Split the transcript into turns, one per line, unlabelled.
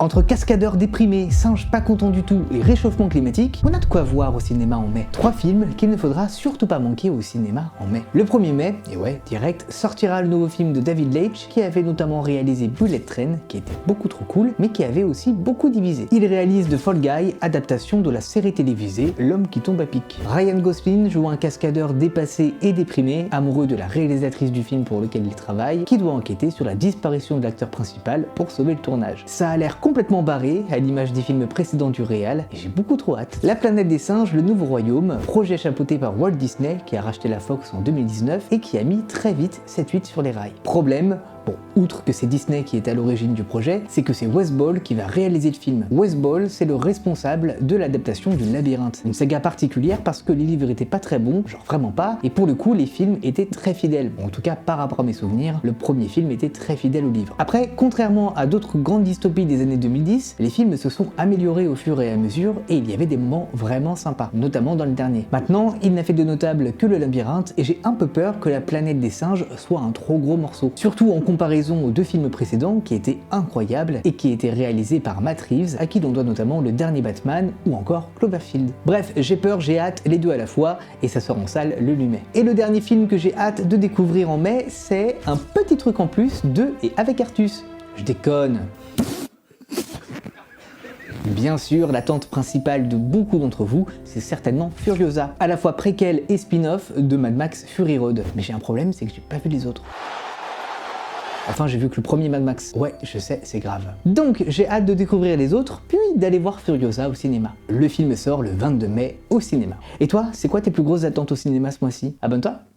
Entre cascadeurs déprimés, singes pas contents du tout et réchauffement climatique, on a de quoi voir au cinéma en mai. 3 films qu'il ne faudra surtout pas manquer au cinéma en mai. Le 1er mai, et ouais, direct, sortira le nouveau film de David Leitch qui avait notamment réalisé Bullet Train, qui était beaucoup trop cool, mais qui avait aussi beaucoup divisé. Il réalise The Fall Guy, adaptation de la série télévisée L'homme qui tombe à pic. Ryan Gosling joue un cascadeur dépassé et déprimé, amoureux de la réalisatrice du film pour lequel il travaille, qui doit enquêter sur la disparition de l'acteur principal pour sauver le tournage. Ça a l'air complètement barré, à l'image des films précédents du réal, et j'ai beaucoup trop hâte. La planète des singes, le nouveau royaume, projet chapeauté par Walt Disney, qui a racheté la Fox en 2019 et qui a mis très vite cette 8 sur les rails. Problème, bon, outre que c'est Disney qui est à l'origine du projet, c'est que c'est Wes Ball qui va réaliser le film. Wes Ball, c'est le responsable de l'adaptation du Labyrinthe. Une saga particulière parce que les livres étaient pas très bons, genre vraiment pas, et pour le coup les films étaient très fidèles. Bon, en tout cas par rapport à mes souvenirs, le premier film était très fidèle au livre. Après, contrairement à d'autres grandes dystopies des années 2010, les films se sont améliorés au fur et à mesure et il y avait des moments vraiment sympas, notamment dans le dernier. Maintenant, il n'a fait de notable que le Labyrinthe et j'ai un peu peur que la planète des singes soit un trop gros morceau. Surtout en comparaison aux 2 films précédents qui étaient incroyables et qui étaient réalisés par Matt Reeves, à qui l'on doit notamment le dernier Batman ou encore Cloverfield. Bref, j'ai peur, j'ai hâte, les deux à la fois, et ça sort en salle le 8 mai. Et le dernier film que j'ai hâte de découvrir en mai, c'est un petit truc en plus de et avec Artus. Je déconne. Bien sûr, l'attente principale de beaucoup d'entre vous, c'est certainement Furiosa, à la fois préquel et spin-off de Mad Max Fury Road. Mais j'ai un problème, c'est que j'ai pas vu les autres. Enfin, j'ai vu que le premier Mad Max. Ouais, je sais, c'est grave. Donc, j'ai hâte de découvrir les autres, puis d'aller voir Furiosa au cinéma. Le film sort le 22 mai au cinéma. Et toi, c'est quoi tes plus grosses attentes au cinéma ce mois-ci? Abonne-toi!